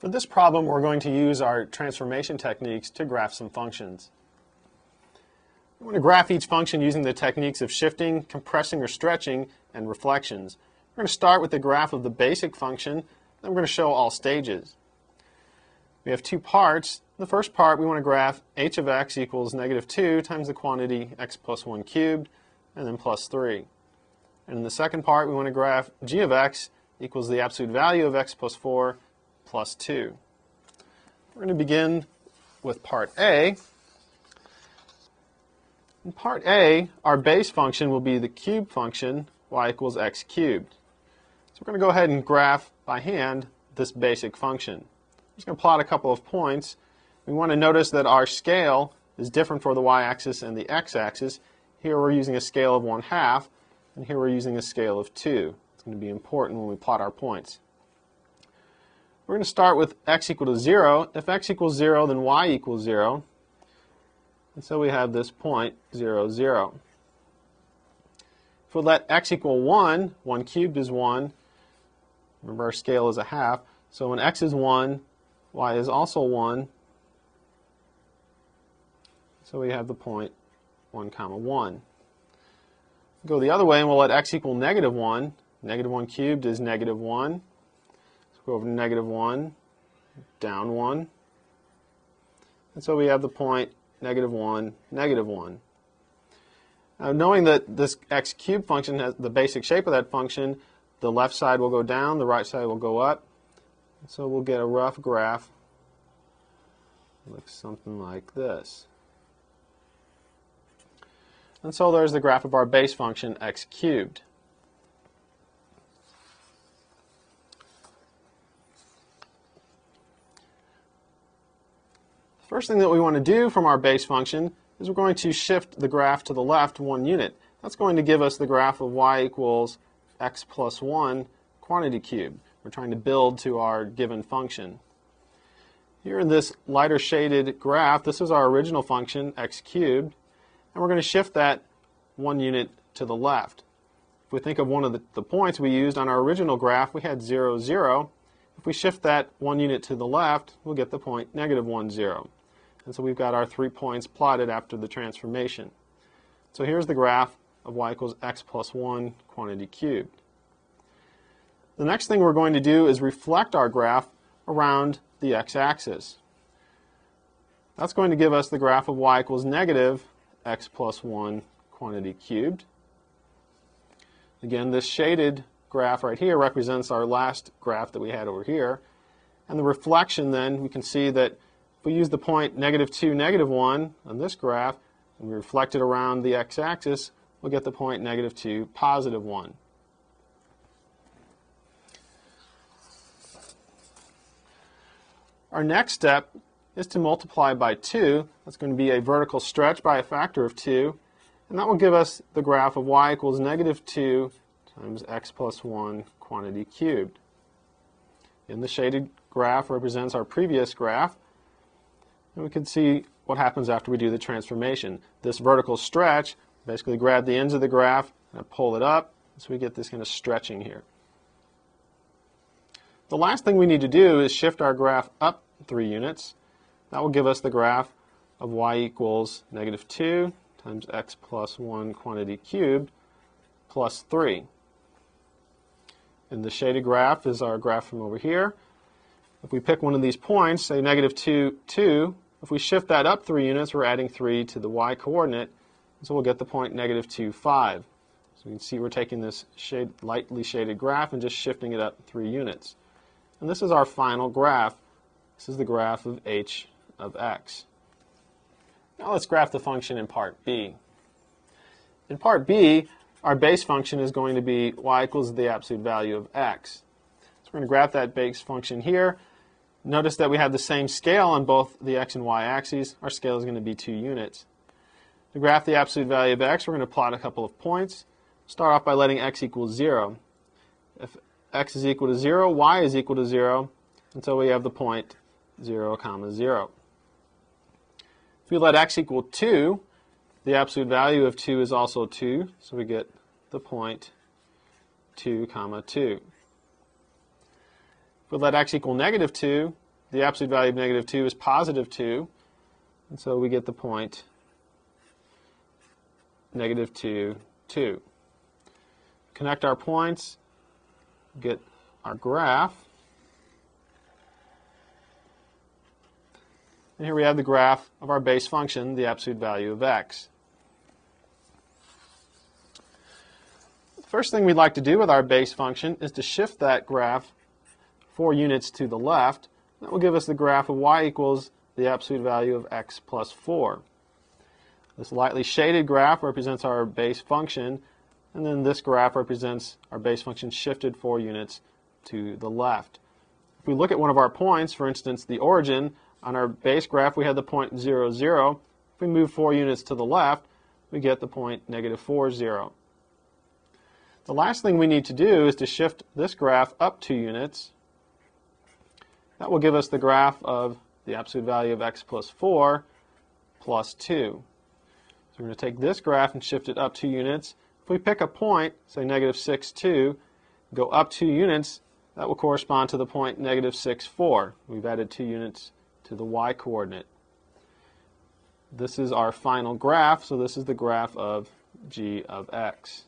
For this problem, we're going to use our transformation techniques to graph some functions. We're going to graph each function using the techniques of shifting, compressing or stretching, and reflections. We're going to start with the graph of the basic function, then we're going to show all stages. We have two parts. The first part, we want to graph h of x equals -2 times the quantity x plus 1 cubed, and then plus 3. And in the second part, we want to graph g of x equals the absolute value of x plus 4 plus 2. We're going to begin with part A. In part A, our base function will be the cube function, y equals x cubed. So we're going to go ahead and graph by hand this basic function. I'm just going to plot a couple of points. We want to notice that our scale is different for the y-axis and the x-axis. Here we're using a scale of 1/2, and here we're using a scale of 2. It's going to be important when we plot our points. We're going to start with x equal to 0. If x equals 0, then y equals 0. And so we have this point, 0, 0. If we let x equal 1, 1 cubed is 1. Remember, our scale is 1/2. So when x is 1, y is also 1. So we have the point 1, 1. Go the other way, and we'll let x equal -1. -1 cubed is -1. Go over to -1, down 1. And so we have the point -1, -1. Now, knowing that this x cubed function has the basic shape of that function, the left side will go down, the right side will go up. So we'll get a rough graph. It looks something like this. And so there's the graph of our base function, x cubed. First thing that we want to do from our base function is we're going to shift the graph to the left 1 unit. That's going to give us the graph of y equals x plus 1 quantity cubed. We're trying to build to our given function. Here in this lighter shaded graph, this is our original function, x cubed, and we're going to shift that 1 unit to the left. If we think of one of the points we used on our original graph, we had 0, 0. If we shift that 1 unit to the left, we'll get the point -1, 0. And so we've got our 3 points plotted after the transformation. So here's the graph of y equals x plus 1 quantity cubed. The next thing we're going to do is reflect our graph around the x-axis. That's going to give us the graph of y equals -x plus 1 quantity cubed. Again, this shaded graph right here represents our last graph that we had over here. And the reflection then, we can see that if we use the point -2, -1 on this graph, and we reflect it around the x-axis, we'll get the point -2, +1. Our next step is to multiply by 2. That's going to be a vertical stretch by a factor of 2. And that will give us the graph of y equals -2 times x plus 1 quantity cubed. And the shaded graph represents our previous graph. And we can see what happens after we do the transformation. This vertical stretch, basically grab the ends of the graph and pull it up, so we get this kind of stretching here. The last thing we need to do is shift our graph up 3 units. That will give us the graph of y equals -2 times x plus 1 quantity cubed plus 3. And the shaded graph is our graph from over here. If we pick one of these points, say -2, 2, if we shift that up 3 units, we're adding 3 to the y coordinate, so we'll get the point -2, 5. So you can see we're taking this lightly shaded graph and just shifting it up 3 units. And this is our final graph. This is the graph of h of x. Now let's graph the function in part B. In part B, our base function is going to be y equals the absolute value of x. So we're going to graph that base function here. Notice that we have the same scale on both the x and y axes. Our scale is going to be 2 units. To graph the absolute value of x, we're going to plot a couple of points. Start off by letting x equal 0. If x is equal to 0, y is equal to 0, and so we have the point 0, 0. If we let x equal 2, the absolute value of 2 is also 2, so we get the point 2, 2. If we let x equal -2, the absolute value of negative 2 is positive 2, and so we get the point negative 2, 2. Connect our points, get our graph, and here we have the graph of our base function, the absolute value of x. The first thing we'd like to do with our base function is to shift that graph 4 units to the left. That will give us the graph of y equals the absolute value of x plus 4. This lightly shaded graph represents our base function, and then this graph represents our base function shifted 4 units to the left. If we look at one of our points, for instance the origin, on our base graph we had the point 0, 0. If we move 4 units to the left, we get the point negative 4, 0. The last thing we need to do is to shift this graph up 2 units. That will give us the graph of the absolute value of x plus 4 plus 2. So we're going to take this graph and shift it up 2 units. If we pick a point, say negative 6, 2, go up 2 units, that will correspond to the point negative 6, 4. We've added 2 units to the y coordinate. This is our final graph, so this is the graph of g of x.